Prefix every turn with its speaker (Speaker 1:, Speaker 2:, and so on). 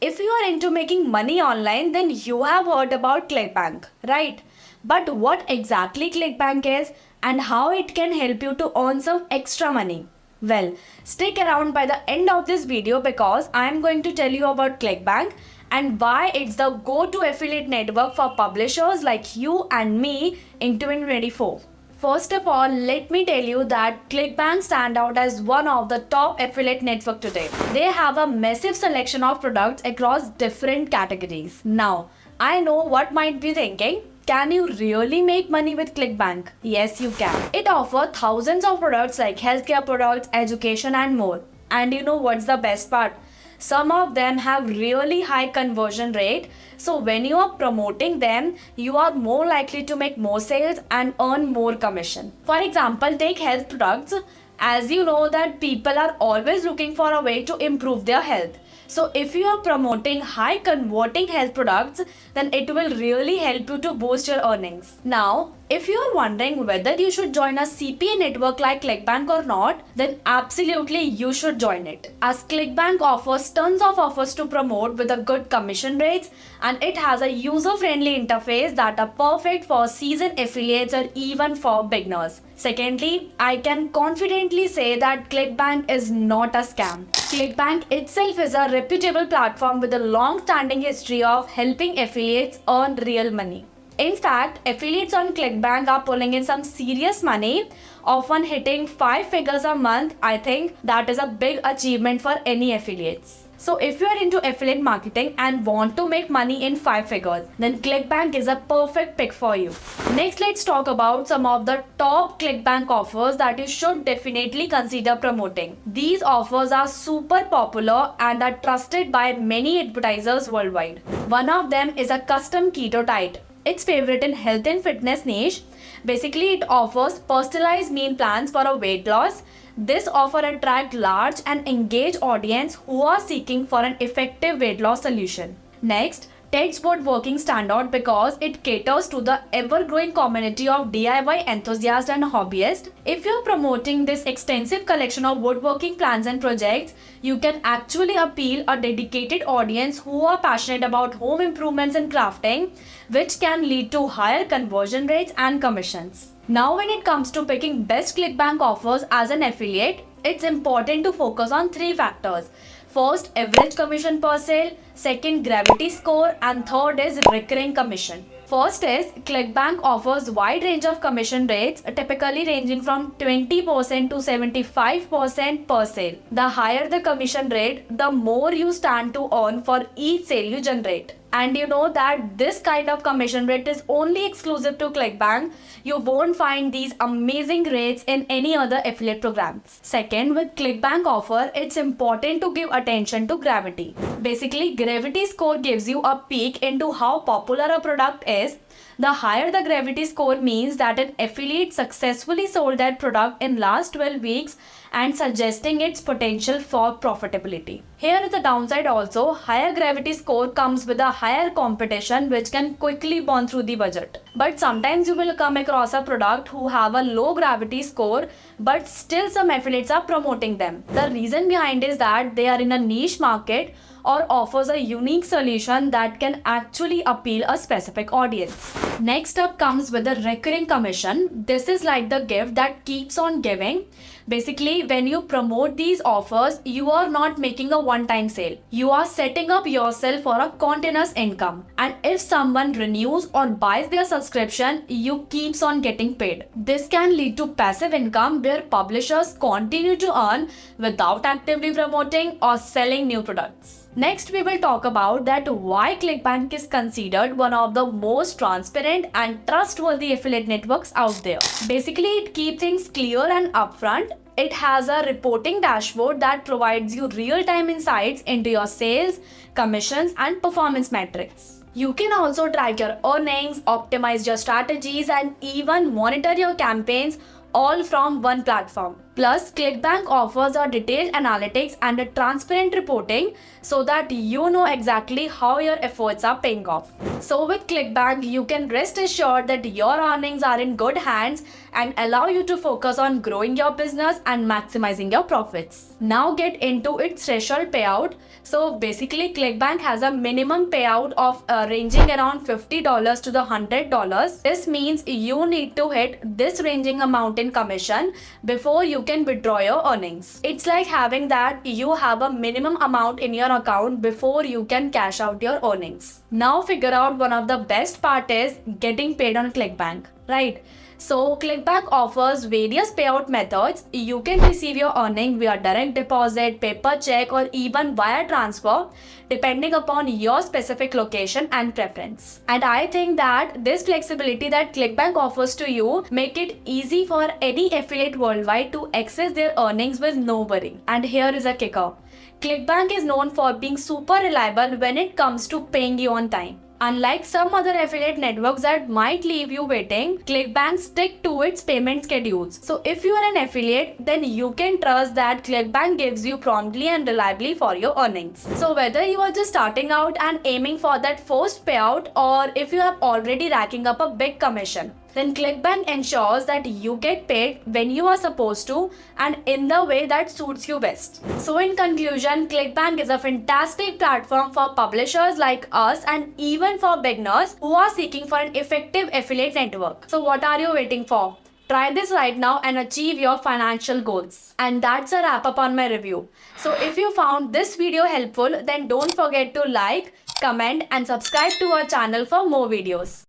Speaker 1: If you are into making money online, then you have heard about ClickBank, right? But what exactly ClickBank is and how it can help you to earn some extra money? Well, stick around by the end of this video because I am going to tell you about ClickBank and why it's the go-to affiliate network for publishers like you and me in 2024. First of all, let me tell you that ClickBank stand out as one of the top affiliate network today. They have a massive selection of products across different categories. Now, I know what might be thinking. Can you really make money with ClickBank? Yes, you can. It offers thousands of products like healthcare products, education and more. And you know what's the best part? Some of them have really high conversion rate. So when you are promoting them, you are more likely to make more sales and earn more commission. For example, take health products. As you know that people are always looking for a way to improve their health. So if you are promoting high converting health products, then it will really help you to boost your earnings. Now, if you are wondering whether you should join a CPA network like ClickBank or not, then absolutely you should join it. As ClickBank offers tons of offers to promote with a good commission rates, and it has a user-friendly interface that are perfect for seasoned affiliates or even for beginners. Secondly, I can confidently say that ClickBank is not a scam. ClickBank itself is a reputable platform with a long-standing history of helping affiliates earn real money. In fact, affiliates on ClickBank are pulling in some serious money, often hitting 5 figures a month. I think that is a big achievement for any affiliates. So if you are into affiliate marketing and want to make money in 5 figures, then ClickBank is a perfect pick for you. Next, let's talk about some of the top ClickBank offers that you should definitely consider promoting. These offers are super popular and are trusted by many advertisers worldwide. One of them is a custom keto diet. It's favorite in health and fitness niche. Basically, it offers personalized meal plans for a weight loss. This offer attracts large and engaged audience who are seeking for an effective weight loss solution. Next, Ted's Woodworking stand out because it caters to the ever-growing community of DIY enthusiasts and hobbyists. If you're promoting this extensive collection of woodworking plans and projects, you can actually appeal a dedicated audience who are passionate about home improvements and crafting, which can lead to higher conversion rates and commissions. Now, when it comes to picking best ClickBank offers as an affiliate, it's important to focus on 3 factors. First, average commission per sale. Second, gravity score. And third is recurring commission. First is, ClickBank offers wide range of commission rates, typically ranging from 20% to 75% per sale. The higher the commission rate, the more you stand to earn for each sale you generate. And you know that this kind of commission rate is only exclusive to ClickBank. You won't find these amazing rates in any other affiliate programs. Second, with ClickBank offer, it's important to give attention to gravity. Basically, gravity score gives you a peek into how popular a product is. The higher the gravity score means that an affiliate successfully sold that product in last 12 weeks and suggesting its potential for profitability. Here is the downside also. Higher gravity score comes with a higher competition which can quickly burn through the budget. But sometimes you will come across a product who have a low gravity score but still some affiliates are promoting them. The reason behind is that they are in a niche market or offers a unique solution that can actually appeal a specific audience. Next up comes with the recurring commission. This is like the gift that keeps on giving. Basically, when you promote these offers, you are not making a one-time sale. You are setting up yourself for a continuous income. And if someone renews or buys their subscription, you keeps on getting paid. This can lead to passive income where publishers continue to earn without actively promoting or selling new products. Next, we will talk about that why ClickBank is considered one of the most transparent and trustworthy affiliate networks out there. Basically, it keeps things clear and upfront. It has a reporting dashboard that provides you real-time insights into your sales, commissions, and performance metrics. You can also track your earnings, optimize your strategies, and even monitor your campaigns all from one platform. Plus, ClickBank offers a detailed analytics and a transparent reporting so that you know exactly how your efforts are paying off. So with ClickBank, you can rest assured that your earnings are in good hands and allow you to focus on growing your business and maximizing your profits. Now get into its threshold payout. So basically, ClickBank has a minimum payout of ranging around $50 to the $100. This means you need to hit this ranging amount in commission before you can withdraw your earnings. It's like having that you have a minimum amount in your account before you can cash out your earnings. Now figure out one of the best part is getting paid on ClickBank, right? So ClickBank offers various payout methods. You can receive your earning via direct deposit, paper check, or even wire transfer depending upon your specific location and preference. And I think that this flexibility that ClickBank offers to you make it easy for any affiliate worldwide to access their earnings with no worry. And here is a kicker. ClickBank is known for being super reliable when it comes to paying you on time. Unlike some other affiliate networks that might leave you waiting, ClickBank stick to its payment schedules. So if you are an affiliate, then you can trust that ClickBank gives you promptly and reliably for your earnings. So whether you are just starting out and aiming for that first payout, or if you are already racking up a big commission, then ClickBank ensures that you get paid when you are supposed to and in the way that suits you best. So in conclusion, ClickBank is a fantastic platform for publishers like us and even for beginners who are seeking for an effective affiliate network. So what are you waiting for? Try this right now and achieve your financial goals. And that's a wrap up on my review. So if you found this video helpful, then don't forget to like, comment and subscribe to our channel for more videos.